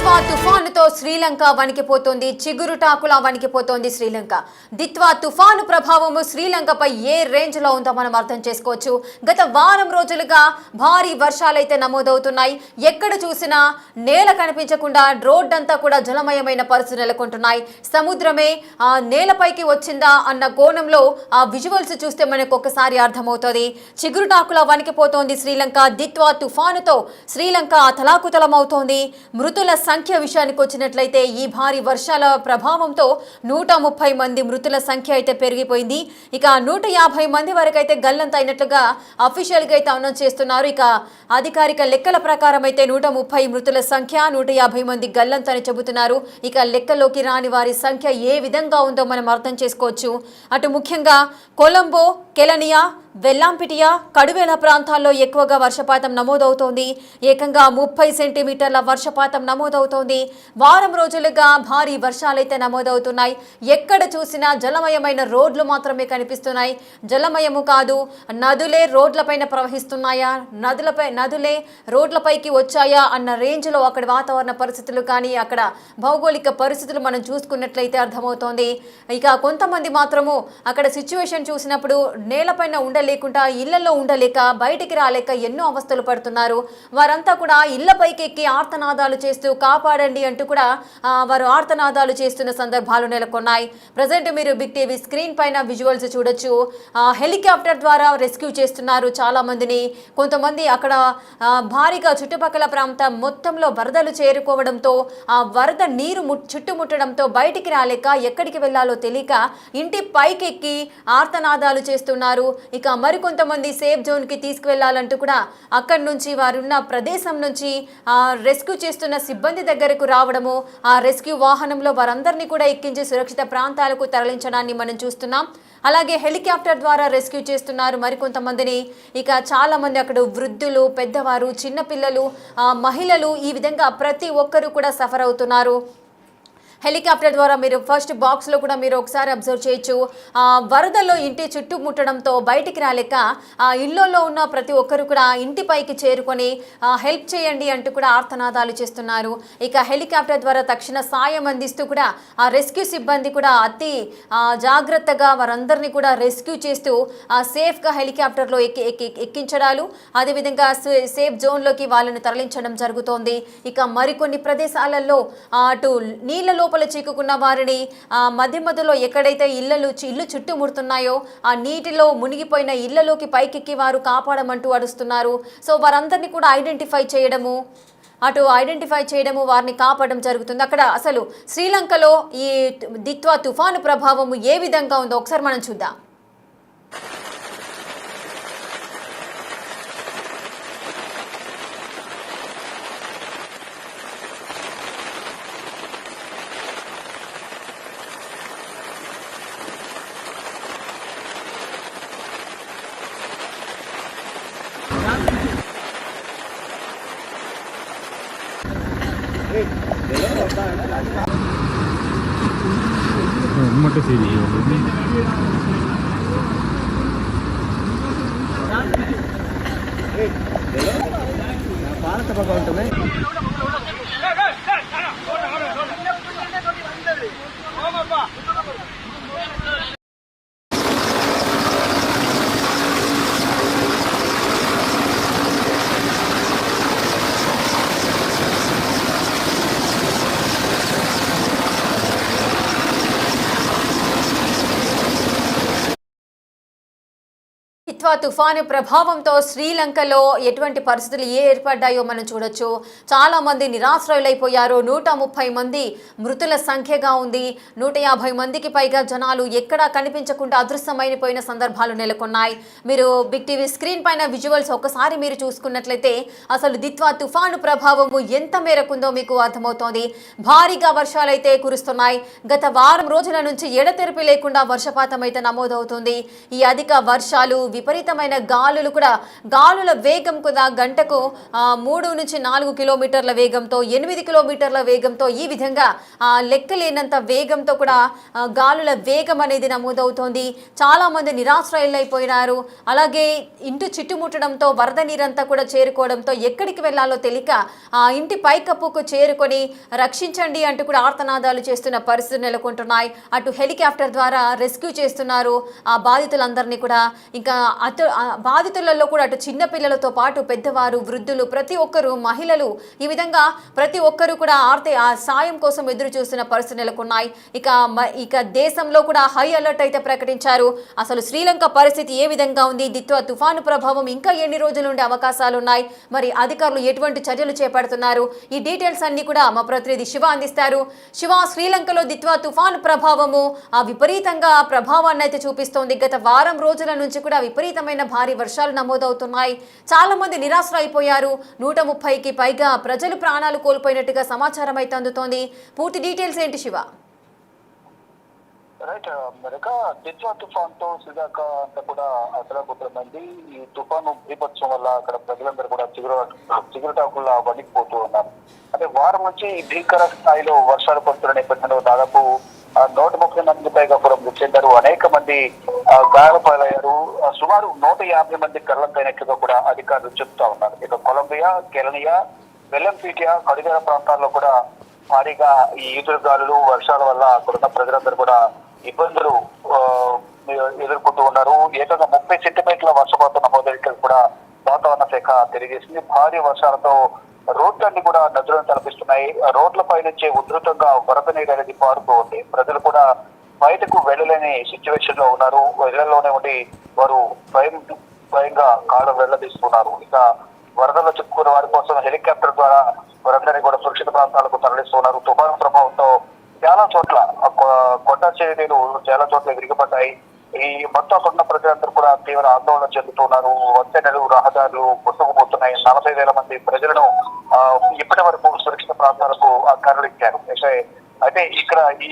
దిత్వా తుఫానుతో శ్రీలంక వణికిపోతోంది. చిగురుటాకులా వణికిపోతోంది శ్రీలంక. దిత్వా తుఫాను ప్రభావము శ్రీలంకపై ఏ రేంజ్ లో ఉందో మనం అర్థం చేసుకోవచ్చు. గత వారం రోజులుగా భారీ వర్షాలైతే నమోదవుతున్నాయి. ఎక్కడ చూసినా నేల కనిపించకుండా రోడ్డంతా కూడా జలమయమైన పరిస్థితులు నెలకొంటున్నాయి. సముద్రమే ఆ నేలపైకి వచ్చిందా అన్న కోణంలో ఆ విజువల్స్ చూస్తే మనకు ఒక్కసారి అర్థమవుతుంది. చిగురుటాకులా వణికిపోతోంది శ్రీలంక. దిత్వా తుఫానుతో శ్రీలంక అతలాకుతలమవుతోంది. మృతుల సంఖ్య విషయానికి వచ్చినట్లయితే ఈ భారీ వర్షాల ప్రభావంతో 130 మంది మృతుల సంఖ్య అయితే పెరిగిపోయింది. ఇక 150 మంది వరకు అయితే గల్లంతైనట్లుగా అఫీషియల్ గా అయితే అనౌన్స్ చేస్తున్నారు. ఇక అధికారిక లెక్కల ప్రకారం అయితే 130 మృతుల సంఖ్య, 150 మంది గల్లంతని చెబుతున్నారు. ఇక లెక్కలోకి రాని వారి సంఖ్య ఏ విధంగా ఉందో మనం అర్థం చేసుకోవచ్చు. అటు ముఖ్యంగా కొలంబో, కెలనియా, వెల్లాంపిటియా, కడువేల ప్రాంతాల్లో ఎక్కువగా వర్షపాతం నమోదవుతోంది. ఏకంగా 30 సెంటీమీటర్ల వర్షపాతం నమోదవుతోంది. వారం రోజులుగా భారీ వర్షాలైతే నమోదవుతున్నాయి. ఎక్కడ చూసినా జలమయమైన రోడ్లు మాత్రమే కనిపిస్తున్నాయి. జలమయము కాదు, నదులే రోడ్లపైన ప్రవహిస్తున్నాయా, నదులే రోడ్లపైకి వచ్చాయా అన్న రేంజ్లో అక్కడ వాతావరణ పరిస్థితులు కానీ అక్కడ భౌగోళిక పరిస్థితులు మనం చూసుకున్నట్లయితే అర్థమవుతోంది. ఇక కొంతమంది మాత్రము అక్కడ సిచ్యువేషన్ చూసినప్పుడు నేలపైన ఉండలేకుండా, ఇళ్లలో ఉండలేక, బయటికి రాలేక ఎన్నో అవస్థలు పడుతున్నారు. వారంతా కూడా ఇళ్లపైకి ఎక్కి ఆర్తనాదాలు చేస్తూ కాపాడండి అంటూ కూడా వారు ఆర్తనాదాలు చేస్తున్న సందర్భాలు నెలకొన్నాయి. ప్రజెంట్ మీరు బిగ్ టీవీ స్క్రీన్ పైన విజువల్స్ చూడొచ్చు. హెలికాప్టర్ ద్వారా రెస్క్యూ చేస్తున్నారు చాలా మందిని. కొంతమంది అక్కడ భారీగా చుట్టుపక్కల ప్రాంతం మొత్తంలో వరదలు చేరుకోవడంతో ఆ వరద నీరు చుట్టుముట్టడంతో బయటికి రాలేక, ఎక్కడికి వెళ్లాలో తెలియక ఇంటి పైకెక్కి ఆర్తనాదాలు చేస్తున్నారు. ఇక మరికొంతమంది సేఫ్ జోన్కి తీసుకువెళ్లాలంటూ కూడా అక్కడి నుంచి వారున్న ప్రదేశం నుంచి రెస్క్యూ చేస్తున్న సిబ్బంది దగ్గరకు రావడము, ఆ రెస్క్యూ వాహనంలో వారందరినీ కూడా ఎక్కించి సురక్షిత ప్రాంతాలకు తరలించడాన్ని మనం చూస్తున్నాం. అలాగే హెలికాప్టర్ ద్వారా రెస్క్యూ చేస్తున్నారు మరికొంతమందిని. ఇక చాలా మంది అక్కడ వృద్ధులు, పెద్దవారు, చిన్నపిల్లలు, మహిళలు, ఈ విధంగా ప్రతి ఒక్కరూ కూడా సఫర్ అవుతున్నారు. హెలికాప్టర్ ద్వారా మీరు ఫస్ట్ బాక్స్లో కూడా మీరు ఒకసారి అబ్జర్వ్ చేయొచ్చు. వరదల్లో ఇంటి చుట్టుముట్టడంతో బయటికి రాలేక ఇళ్లలో ఉన్న ప్రతి ఒక్కరు కూడా ఇంటిపైకి చేరుకొని హెల్ప్ చేయండి అంటూ కూడా ఆర్తనాదాలు చేస్తున్నారు. ఇక హెలికాప్టర్ ద్వారా తక్షణ సాయం అందిస్తూ కూడా ఆ రెస్క్యూ సిబ్బంది కూడా అతి జాగ్రత్తగా వారందరినీ కూడా రెస్క్యూ చేస్తూ సేఫ్గా హెలికాప్టర్లో ఎక్కించడాలు, అదేవిధంగా సేఫ్ జోన్లోకి వాళ్ళని తరలించడం జరుగుతోంది. ఇక మరికొన్ని ప్రదేశాలలో అటు నీళ్ళ లోపల చిక్కుకున్న వారిని మధ్యలో ఎక్కడైతే ఇల్లు చుట్టుముడుతున్నాయో ఆ నీటిలో మునిగిపోయిన ఇళ్లలోకి పైకెక్కి వారు కాపాడమంటూ అడుస్తున్నారు. సో వారందరినీ కూడా ఐడెంటిఫై చేయడము, వారిని కాపాడడం జరుగుతుంది. అక్కడ అసలు శ్రీలంకలో ఈ దిత్వా తుఫాను ప్రభావము ఏ విధంగా ఉందో ఒకసారి మనం చూద్దాం. మట్ట సీది భారత భగవంతుమే దిత్వా తుఫాను ప్రభావంతో శ్రీలంకలో ఎటువంటి పరిస్థితులు ఏర్పడ్డాయో మనం చూడొచ్చు. చాలా మంది నిరాశ్రయులైపోయారు. 130 మంది మృతుల సంఖ్యగా ఉంది. 150 మందికి పైగా జనాలు ఎక్కడా కనిపించకుండా అదృశ్యమైపోయిన సందర్భాలు నెలకొన్నాయి. మీరు బిగ్ టీవీ స్క్రీన్ పైన విజువల్స్ ఒకసారి మీరు చూసుకున్నట్లయితే అసలు దిత్వా తుఫాను ప్రభావము ఎంత మేరకుందో మీకు అర్థమవుతోంది. భారీగా వర్షాలైతే కురుస్తున్నాయి. గత వారం రోజుల నుంచి ఎడతెరిపి లేకుండా వర్షపాతం అయితే నమోదవుతుంది. ఈ అధిక వర్షాలు, విపరీతమైన గాలుల వేగం కూడా గంటకు 3 నుంచి 4 కిలోమీటర్ల వేగంతో 8 కిలోమీటర్ల వేగంతో ఈ విధంగా లెక్కలేనంత వేగంతో కూడా గాలుల వేగం అనేది నమోదవుతోంది. చాలా మంది నిరాశ్రయులైపోయినారు. అలాగే ఇంటి చుట్టుముట్టడంతో వరద నీరంతా కూడా చేరుకోవడంతో ఎక్కడికి వెళ్లాలో తెలియక ఆ ఇంటి పైకప్పుకు చేరుకొని రక్షించండి అంటూ కూడా ఆర్తనాదాలు చేస్తున్న పరిస్థితులు నెలకొంటున్నాయి. అటు హెలికాప్టర్ ద్వారా రెస్క్యూ చేస్తున్నారు ఆ బాధితులందరినీ కూడా. ఇంకా బాధితులలో కూడా అటు చిన్న పిల్లలతో పాటు పెద్దవారు, వృద్ధులు, ప్రతి ఒక్కరు, మహిళలు, ఈ విధంగా ప్రతి ఒక్కరు కూడా ఆ సాయం కోసం ఎదురు చూస్తున్న పరిస్థితులు నెలకొన్నాయి. ఇక దేశంలో కూడా హై అలర్ట్ అయితే ప్రకటించారు. అసలు శ్రీలంక పరిస్థితి ఏ విధంగా ఉంది, దిత్వా తుఫాను ప్రభావం ఇంకా ఎన్ని రోజులు ఉండే అవకాశాలు ఉన్నాయి, మరి అధికారులు ఎటువంటి చర్యలు చేపడుతున్నారు, ఈ డీటెయిల్స్ అన్ని కూడా మా ప్రతినిధి శివ అందిస్తారు. శివ, శ్రీలంకలో దిత్వా తుఫాను ప్రభావము విపరీతంగా ప్రభావాన్ని అయితే చూపిస్తోంది. గత వారం రోజుల నుంచి కూడా విపరీతమైన భారీ వర్షాలు నమోదవుతున్నాయి. చాలా మంది నిరాశ అయిపోయారు. 130కి పైగా ప్రజలు ప్రాణాలు కోల్పోయినట్టుగా సమాచారం అయితే అందుతోంది. పూర్తి డీటెయిల్స్ ఏంటి శివ? రైట్ మరొక దిత్వా తుఫాన్ తో శ్రీలంక అంతా కూడా అతలాకుతలమైంది. ఈ తుఫాను బీభత్సం వల్ల అక్కడ ప్రజలందరూ కూడా చిగురుటాకుల్లా వణికిపోతూ ఉన్నారు. అంటే వారం నుంచి భీకర స్థాయిలో వర్షాలు పడుతున్న నేపథ్యంలో దాదాపు 130 మంది పైగా కూడా మృతి చెందారు. అనేక మంది గాయాలపాలయ్యారు. సుమారు 150 మంది గల్లంతైనట్లుగా కూడా అధికారులు చెప్తా ఉన్నారు. ఇక కొలంబియా, కెలనియా, వెల్లంపీటియా, కడిగర ప్రాంతాల్లో కూడా భారీగా ఈ ఈదురుగాలులు, వర్షాల వల్ల అక్కడున్న ప్రజలందరూ కూడా ఇబ్బందులు ఎదుర్కొంటూ ఉన్నారు. ఏకంగా 30 సెంటీమీటర్ల వర్షపాతం నమోదైనట్లు కూడా వాతావరణ శాఖ తెలియజేసింది. భారీ వర్షాలతో రోడ్లన్నీ కూడా నదులను తలపిస్తున్నాయి. రోడ్లపై నుంచి ఉధృతంగా వరద నీరు అనేది పారుతూ ఉంది. ప్రజలు కూడా బయటకు వెళ్ళలేని సిచ్యువేషన్ లో ఉన్నారు. ఇళ్లలోనే ఉండి వారు భయంగా కాళ్ళు వెళ్లదీస్తున్నారు. ఇక వరదల్లో చిక్కుకున్న వారి కోసం హెలికాప్టర్ ద్వారా వారందరినీ కూడా సురక్షిత ప్రాంతాలకు తరలిస్తున్నారు. తుఫాను ప్రభావంతో చాలా చోట్ల కొండ చర్యలు చాలా చోట్ల విరిగిపడ్డాయి. ఈ మొత్తం అక్కడున్న ప్రజలందరూ కూడా తీవ్ర ఆందోళన చెందుతున్నారు. వంతెనలు, రహదారులు కొట్టుకుపోతున్నాయి. 40,000 మంది ప్రజలను ఇప్పటి వరకు సురక్షిత ప్రాంతాలకు తరలించారు. అయితే ఇక్కడ ఈ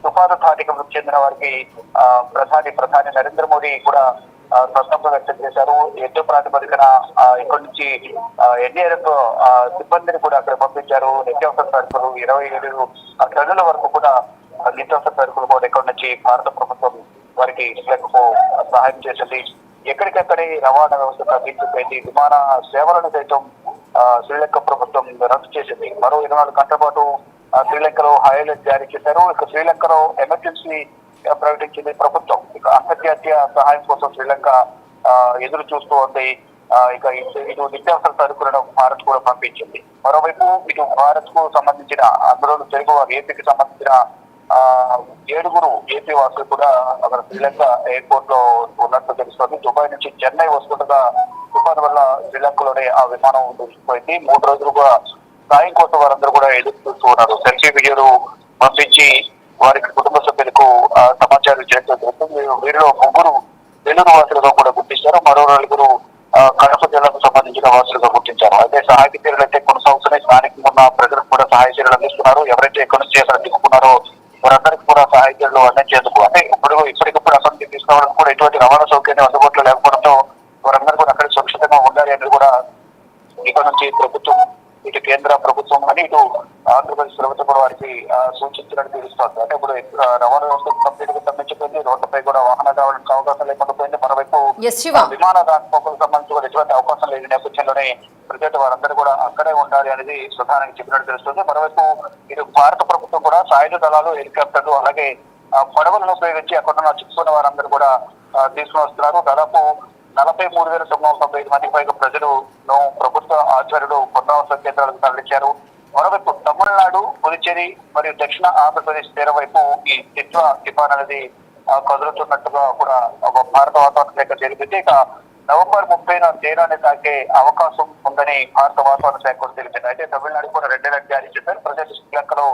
తుఫాను ధాటికి చెందిన వారికి ప్రధాని నరేంద్ర మోడీ కూడా సంతాపం వ్యక్తం చేశారు. యుద్ధ ప్రాతిపదికన ఇక్కడి నుంచి ఎన్డీఆర్ఎఫ్ సిబ్బందిని కూడా అక్కడ పంపించారు. నిత్యావసర సరుకులు 27 టన్నుల వరకు కూడా నిత్యావసర సరుకులు కూడా ఇక్కడి నుంచి భారత ప్రభుత్వం వారికి శ్రీలంకకు సహాయం చేసింది. ఎక్కడికక్కడే రవాణా వ్యవస్థ తగ్గించిపోయింది. విమాన సేవలను సైతం శ్రీలంక ప్రభుత్వం రద్దు చేసింది. మరో 24 గంటల పాటు శ్రీలంకలో హై అలర్ట్ జారీ చేశారు. ఇక శ్రీలంకలో ఎమర్జెన్సీ ప్రకటించింది ప్రభుత్వం. ఇక అంతర్జాతీయ సహాయం కోసం శ్రీలంక ఎదురు చూస్తూ ఉంది. ఇక ఇటు నిత్యావసర సరుకులను భారత్ కూడా పంపించింది. మరోవైపు ఇటు భారత్ కు సంబంధించిన అందులో తెలుగు ఏపీకి సంబంధించిన 7 ఏపీ వాసులు కూడా అక్కడ శ్రీలంక ఎయిర్పోర్ట్ లో ఉన్నట్టు తెలుస్తోంది. దుబాయ్ నుంచి చెన్నై వస్తుండగా తుఫాను వల్ల శ్రీలంకలోనే ఆ విమానం దూసుకుపోయింది. 3 రోజులుగా సాయం కోసం వారందరూ కూడా ఎదురు చూస్తూ ఉన్నారు. సెల్ఫీ వీడియోలు పంపించి వారికి కుటుంబ సభ్యులకు సమాచారం చేస్తుంది. వీరిలో 3 నెల్లూరు వాసులుగా కూడా గుర్తించారు. మరో 4 కడప జిల్లాకు సంబంధించిన వాసులుగా గుర్తించారు. అయితే సహాయక చర్యలు అయితే కొనసాగుతున్నాయి. స్థానికంగా ఉన్న ప్రజలకు కూడా సహాయ చర్యలు అందిస్తున్నారు. ఎవరైతే ఎక్కడి నుంచి అక్కడ దిక్కున్నారో వారందరికీ కూడా సహాయ చర్యలు అందించేందుకు అంటే ఇప్పటికప్పుడు అక్కడి నుంచి తీసుకోవడానికి కూడా ఎటువంటి రవాణా సౌకర్యం అందుబాటులో లేకపోవడంతో వారందరూ కూడా అక్కడ సురక్షితంగా ఉండాలి అనేది కూడా ఇక్కడ నుంచి ప్రభుత్వం, ఇటు కేంద్ర ప్రభుత్వం అని ఇటు ఆంధ్రప్రదేశ్ ప్రభుత్వం కూడా వారికి సూచించినట్టు తెలుస్తోంది. అంటే ఇప్పుడు రవాణా వ్యవస్థ కంప్లీట్ గా స్తంభించిపోయింది. రోడ్లపై కూడా వాహనాలు రావడానికి అవకాశం లేకుండా పోయింది. మరోవైపు విమాన రాకపోకలకు సంబంధించి కూడా ఎటువంటి అవకాశం లేని నేపథ్యంలోనే ప్రజలు వారందరూ కూడా అక్కడే ఉండాలి అనేది ప్రధానికి చెప్పినట్టు తెలుస్తుంది. మరోవైపు ఇటు భారత ప్రభుత్వం కూడా సాయుధ దళాలు, హెలికాప్టర్లు, అలాగే పడవలను ఉపయోగించి అక్కడ చిక్కుకున్న వారందరూ కూడా తీసుకుని వస్తున్నారు. దాదాపు 43,995 మంది పైగా ప్రజలను ప్రభుత్వ ఆధ్వర్యంలో పునరావాస కేంద్రాలకు తరలించారు. మరోవైపు తమిళనాడు, పుదుచ్చేరి మరియు దక్షిణ ఆంధ్రప్రదేశ్ తీర వైపు ఈ దిత్వా తుఫాన్ అనేది కదులుతున్నట్టుగా కూడా భారత వాతావరణ శాఖ తెలిపింది. ఇక నవంబర్ 30న తీరాన్ని తాకే అవకాశం ఉందని భారత వాతావరణ శాఖ కూడా తెలిపింది. అయితే తమిళనాడు కూడా రెడ్ అలర్ట్ జారీ చేశారు. ప్రజలు శ్రీలంకలో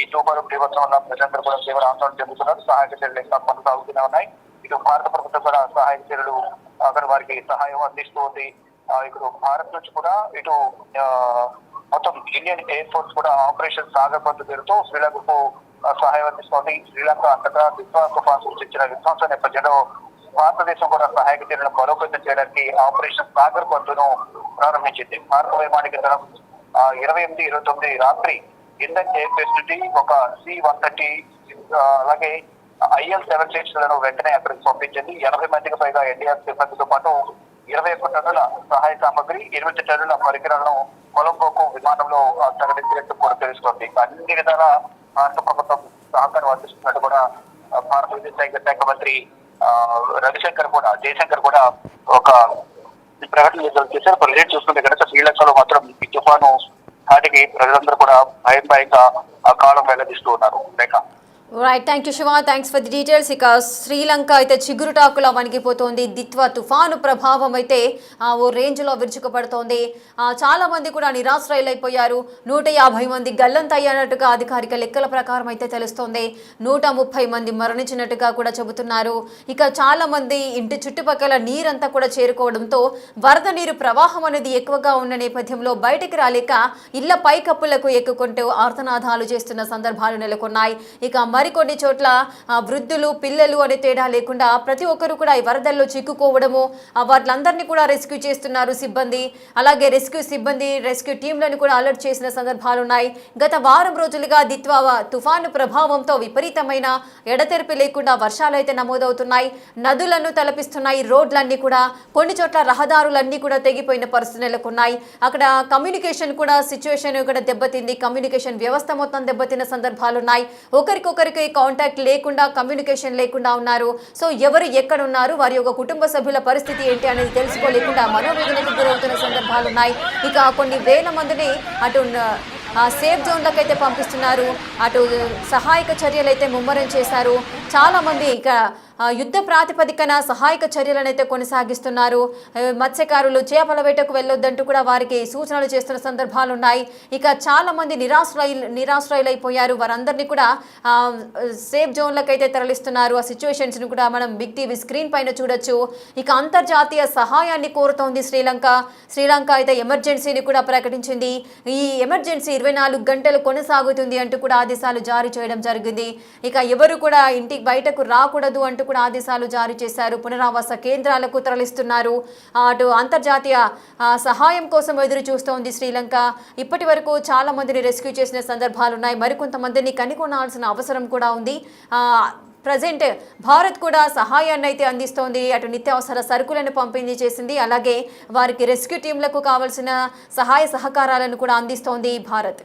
ఈ తుఫాను బీభత్సం వల్ల ప్రజలందరూ కూడా తీవ్ర ఆందోళన చెందుతున్నారు. సహాయక చర్యలు ఇంకా కొనసాగుతూనే ఉన్నాయి. ఇటు భారత ప్రభుత్వం కూడా సహాయక చర్యలు అక్కడ వారికి సహాయం అందిస్తూ ఉంది. ఇప్పుడు భారత్ నుంచి కూడా ఇటు మొత్తం ఇండియన్ ఎయిర్ ఫోర్స్ కూడా ఆపరేషన్ సాగర్ బంధు పేరుతో శ్రీలంకకు సహాయం అందిస్తోంది. శ్రీలంక అంతటా దిత్వా తుఫాన్ సృష్టించిన విధ్వంస నేపథ్యంలో భారతదేశం కూడా సహాయక చర్యలను బలోపేతం చేయడానికి ఆపరేషన్ సాగర్ బంధును ప్రారంభించింది. భారత వైమానిక దళం 28, 29 రాత్రి ఇండియన్ ఎయిర్ బేస్ నుండి ఒక C-130 అలాగే IL-76 లను వెంటనే అక్కడికి పంపించింది. 80 మందికి పైగా ఎన్డీఆర్ సిబ్బందితో పాటు 21 టన్నుల సహాయ సామగ్రి, 8 టన్నుల పరికరాలను కొలంబోకు విమానంలో తరలించినట్టు కూడా తెలుస్తోంది. అన్ని విధాల భారత ప్రభుత్వం సహకారం అందిస్తున్నట్టు కూడా భారత విదేశాంగ శాఖ మంత్రి జయశంకర్ కూడా ఒక ప్రకటన విడుదల చేశారు. ప్రజెంట్ చూస్తుంటే కనుక శ్రీలంకలో మాత్రం ఈ తుఫాను ధాటికి ప్రజలందరూ కూడా భయంగా ఆ కాలం వెల్లడిస్తూ ఉన్నారు. లేక right, thank you Shiva, thanks for the details. ఇక శ్రీలంక అయితే చిగురుటాకులా వణికిపోతోంది. దిత్వా తుఫాను ప్రభావం అయితే ఓ రేంజ్లో విరుచుకుపడుతోంది. చాలా మంది కూడా నిరాశ్రయులైపోయారు. 150 మంది గల్లంతయ్యానట్టుగా అధికారిక లెక్కల ప్రకారం అయితే తెలుస్తోంది. 130 మంది మరణించినట్టుగా కూడా చెబుతున్నారు. ఇక చాలా మంది ఇంటి చుట్టుపక్కల నీరంతా కూడా చేరుకోవడంతో వరద నీరు ప్రవాహం అనేది ఎక్కువగా ఉన్న నేపథ్యంలో బయటికి రాలేక ఇళ్ల పైకప్పులకు ఎక్కుకుంటూ ఆర్తనాదాలు చేస్తున్న సందర్భాలు నెలకొన్నాయి. ఇక మరికొన్ని చోట్ల వృద్ధులు, పిల్లలు అనే తేడా లేకుండా ప్రతి ఒక్కరు కూడా ఈ వరదల్లో చిక్కుకోవడము, వాళ్ళందరినీ కూడా రెస్క్యూ చేస్తున్నారు సిబ్బంది. అలాగే రెస్క్యూ టీంలను కూడా అలర్ట్ చేసిన సందర్భాలు ఉన్నాయి. గత వారం రోజులుగా దిత్వా తుఫాను ప్రభావంతో విపరీతమైన ఎడతెరిపి లేకుండా వర్షాలు అయితే నమోదవుతున్నాయి. నదులను తలపిస్తున్నాయి. రోడ్లన్నీ కూడా, కొన్ని చోట్ల రహదారులన్నీ కూడా తెగిపోయిన పరిస్థితులు నెలకొన్నాయి. అక్కడ కమ్యూనికేషన్ కూడా సిచ్యువేషన్ కూడా దెబ్బతింది. కమ్యూనికేషన్ వ్యవస్థ మొత్తం దెబ్బతిన్న సందర్భాలు ఉన్నాయి. ఒకరికొకరికి కాంటాక్ట్ లేకుండా, కమ్యూనికేషన్ లేకుండా ఉన్నారు. సో ఎవరు ఎక్కడ ఉన్నారు, వారి యొక్క కుటుంబ సభ్యుల పరిస్థితి ఏంటి అనేది తెలుసుకోలేకుండా మనోవేదనకు గురవుతున్న సందర్భాలు ఉన్నాయి. ఇక కొన్ని వేల మందిని అటు సేఫ్ జోన్లకు అయితే పంపిస్తున్నారు. అటు సహాయక చర్యలు అయితే ముమ్మరం చేశారు. చాలామంది ఇక యుద్ధ ప్రాతిపదికన సహాయక చర్యలను అయితే కొనసాగిస్తున్నారు. మత్స్యకారులు చేపల వేటకు వెళ్ళొద్దంటూ కూడా వారికి సూచనలు చేస్తున్న సందర్భాలు ఉన్నాయి. ఇక చాలా మంది నిరాశ్రయులైపోయారు. వారందరినీ కూడా సేఫ్ జోన్లకు అయితే తరలిస్తున్నారు. ఆ సిచ్యువేషన్స్ని కూడా మనం బిగ్ టీవీ స్క్రీన్ పైన చూడొచ్చు. ఇక అంతర్జాతీయ సహాయాన్ని కోరుతోంది శ్రీలంక అయితే ఎమర్జెన్సీని కూడా ప్రకటించింది. ఈ ఎమర్జెన్సీ 24 గంటలు కొనసాగుతుంది అంటూ కూడా ఆదేశాలు జారీ చేయడం జరిగింది. ఇక ఎవరు కూడా ఇంటికి బయటకు రాకూడదు అంటూ కూడా ఆదేశాలు జారీ చేశారు. పునరావాస కేంద్రాలకు తరలిస్తున్నారు. అటు అంతర్జాతీయ సహాయం కోసం ఎదురు చూస్తోంది శ్రీలంక. ఇప్పటి వరకు చాలా మందిని రెస్క్యూ చేసిన సందర్భాలు ఉన్నాయి. మరికొంతమందిని కనుగొనాల్సిన అవసరం కూడా ఉంది. ప్రజెంట్ భారత్ కూడా సహాయాన్ని అయితే అందిస్తోంది. అటు నిత్యావసర సరుకులను పంపిణీ చేసింది. అలాగే వారికి రెస్క్యూ టీంలకు కావాల్సిన సహాయ సహకారాలను కూడా అందిస్తోంది భారత్.